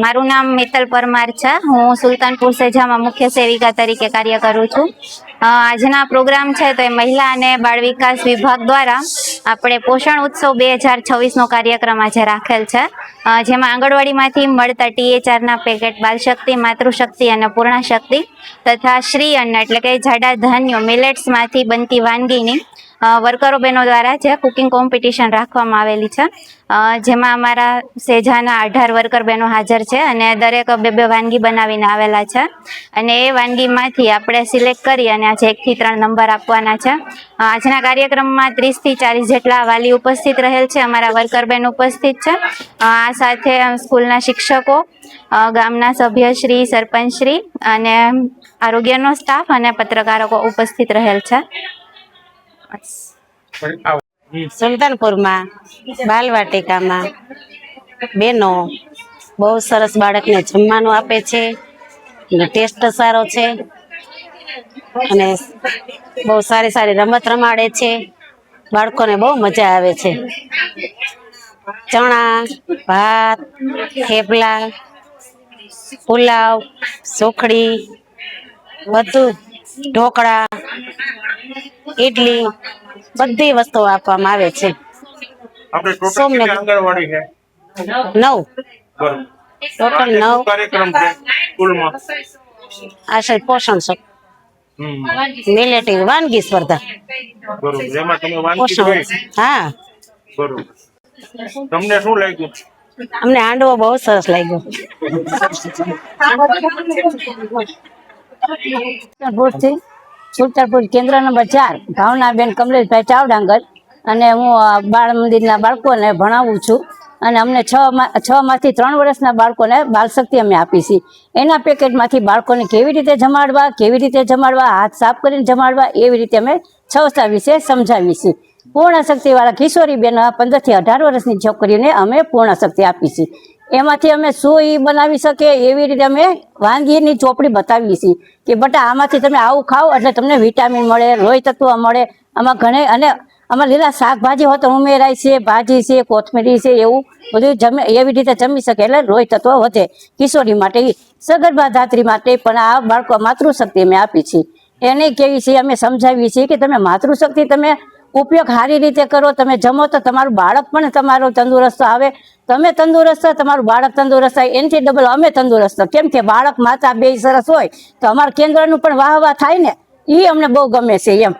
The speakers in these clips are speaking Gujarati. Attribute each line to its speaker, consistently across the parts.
Speaker 1: મારું નામ મિત્તલ પરમાર છે। હું સુલતાનપુર સેજામાં મુખ્ય સેવિકા તરીકે કાર્ય કરું છું। આજના પ્રોગ્રામ છે તો એ મહિલા અને બાળ વિકાસ વિભાગ દ્વારા આપણે પોષણ ઉત્સવ 2026નો કાર્યક્રમ આજે રાખેલ છે, જેમાં આંગણવાડીમાંથી મળતા THRના પેકેટ બાલશક્તિ, માતૃશક્તિ અને પૂર્ણાશક્તિ તથા શ્રી અન્ન એટલે કે જાડા ધાન્યો મિલેટ્સમાંથી બનતી વાનગીની વર્કરો બહેનો દ્વારા જે કુકિંગ કોમ્પિટિશન રાખવામાં આવેલી છે, જેમાં અમારા સેજાના 18 વર્કર બહેનો હાજર છે અને દરેક બે વાનગી બનાવીને આવેલા છે અને એ વાનગીમાંથી આપણે સિલેક્ટ કરી અને આજે 1 થી 3 નંબર આપવાના છે। આજના કાર્યક્રમમાં 30 થી 40 જેટલા વાલી ઉપસ્થિત રહેલ છે, અમારા વર્કર બહેન ઉપસ્થિત છે। આ સાથે સ્કૂલના શિક્ષકો, ગામના સભ્યશ્રી, સરપંચશ્રી અને આરોગ્યનો સ્ટાફ અને પત્રકારો ઉપસ્થિત રહેલ છે।
Speaker 2: સુલતાનપુરમાં બાલવાટિકામાં બેનો બહુ સરસ બાળકને જમવાનું આપે છે અને ટેસ્ટ સારો છે અને બહુ સારી સારી રમત રમાડે છે। બાળકોને બહુ મજા આવે છે। ચણા, ભાત, થેપલા, પુલાવ, સુખડી, બધું, ઢોકળા, ઇડલી, બધી વસ્તુઓ આપવામાં આવે છે।
Speaker 3: આપણે ટોટલ કેટલી આંગણવાડી છે?
Speaker 2: 9 ટોટલ 9
Speaker 3: કાર્યક્રમ છે સ્કૂલમાં।
Speaker 2: આશરે પોષણ મિલેટી વાનગી સ્પર્ધા।
Speaker 3: બરોબર, જેમાં તમે વાનગી
Speaker 2: પોષણ
Speaker 3: જોઈ?
Speaker 2: હા,
Speaker 3: બરોબર। તમને શું લાગ્યું?
Speaker 2: અમને હાંડવો બહુ સરસ લાગ્યો। સુલતાનપુર કેન્દ્ર નંબર 4 ભાવનાબેન કમલેશભાઈ ચાવડાંગર અને હું બાળ મંદિરના બાળકોને ભણાવું છું અને અમને 6 માંથી 3 વર્ષના બાળકોને બાલશક્તિ અમે આપી છે। એના પેકેટમાંથી બાળકોને કેવી રીતે જમાડવા, હાથ સાફ કરીને જમાડવા, એવી રીતે અમે છવછા વિશે સમજાવી છે। પૂર્ણશક્તિવાળા કિશોરી બેન 15 થી 18 વર્ષની છોકરીઓને અમે પૂર્ણશક્તિ આપી છે। એમાંથી અમે શું બનાવી શકીએ એવી રીતે અમે વાનગીની ચોપડી બતાવીએ છીએ કે બટા આમાંથી તમે આવું ખાઓ એટલે તમને વિટામિન મળે, લોહી તત્વ મળે। આમાં ઘણે અને આમાં લીલા શાકભાજી હોય તો ઉમેરાય છે, ભાજી છે, કોથમીરી છે, એવું બધું એવી રીતે જમી શકે એટલે લોહી તત્વ વધે। કિશોરી માટે સગર્ભા ધાત્રી માટે પણ આ બાળકો માતૃશક્તિ અમે આપી છે। એને કેવી છે અમે સમજાવીએ છીએ કે તમે માતૃશક્તિ તમે ઉપયોગ સારી રીતે કરો, તમે જમો તો તમારું બાળક પણ તમારું તંદુરસ્ત આવે, તમે તંદુરસ્ત, તમારું બાળક તંદુરસ્ત થાય, એનાથી ડબલ અમે તંદુરસ્ત। કેમ કે બાળક માતા બે સરસ હોય તો અમારા કેન્દ્રનું પણ વાહ થાય ને, એ અમને બહુ ગમે છે એમ।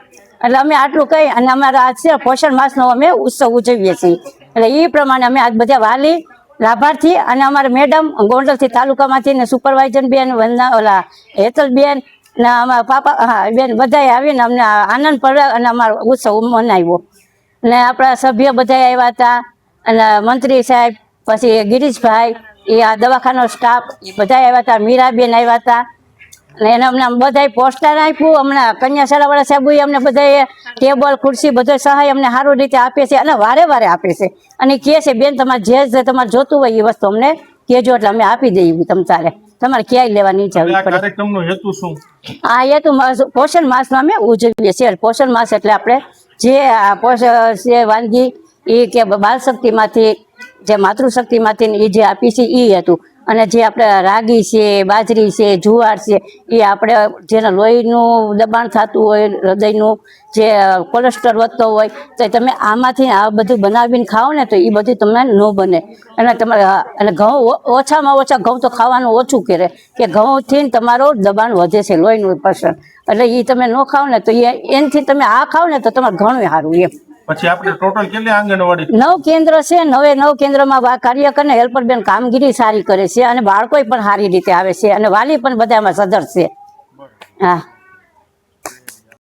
Speaker 2: એટલે અમે આટલું કહી અને અમારા આજ છે પોષણ માસનો અમે ઉત્સવ ઉજવીએ છીએ। એટલે એ પ્રમાણે અમે આજ બધા વાલી, લાભાર્થી અને અમારા મેડમ ગોંડલથી તાલુકામાંથી ને સુપરવાઇઝર બેન, હેતલબેન ને અમારા પાપા બેન બધાએ આવીને અમને આનંદ પડ્યો અને અમારો ઉત્સવ મનાવ્યો। ને આપણા સભ્ય બધા આવ્યા હતા અને મંત્રી સાહેબ, પછી ગિરીશભાઈ, એ આ દવાખાનો સ્ટાફ એ બધા આવ્યા હતા, મીરાબેન આવ્યા હતા અને એને અમને બધાએ પોસ્ટર આપ્યું। હમણાં કન્યાશાળાવાળા સાહેબોએ અમને બધાએ ટેબલ, ખુરશી બધો સહાય અમને સારી રીતે આપે છે અને વારે આપે છે અને કહે છે બેન તમારે જે તમારે જોતું હોય એ વસ્તુ અમને કહેજો એટલે અમે આપી દઈએ, તમારે ક્યાંય લેવા નહીં જવું પડે।
Speaker 3: કાર્યક્રમનો હેતુ શું?
Speaker 2: આ હેતુ પોષણ માસનો અમે ઉજવીએ છીએ। પોષણ માસ એટલે આપણે જે વાનગી એ કે બાલશક્તિમાંથી, જે માતૃશક્તિમાંથી એ જે આપી છે એ હતું। અને જે આપણે રાગી છે, બાજરી છે, જુવાર છે, એ આપણે જેના લોહીનું દબાણ થતું હોય, હૃદયનું જે કોલેસ્ટ્રોલ વધતો હોય તો તમે આમાંથી આ બધું બનાવીને ખાઓ ને તો એ બધું તમને ન બને। અને તમારે અને ઘઉં ઓછામાં ઓછા ઘઉં તો ખાવાનું ઓછું કરે કે ઘઉંથી તમારું દબાણ વધે છે, લોહીનું પર્સન્ટ, એટલે એ તમે ન ખાઓ ને તો એનાથી તમે આ ખાઓ ને તો તમારે ઘણું સારું એમ।
Speaker 3: પછી આપણે ટોટલ કેટલી આંગણવાડી?
Speaker 2: 9 કેન્દ્ર છે। 9 કેન્દ્રમાં કાર્ય કરીને હેલ્પર બેન કામગીરી સારી કરે છે અને બાળકો પણ સારી રીતે આવે છે અને વાલી પણ બધામાં સદર છે। હા।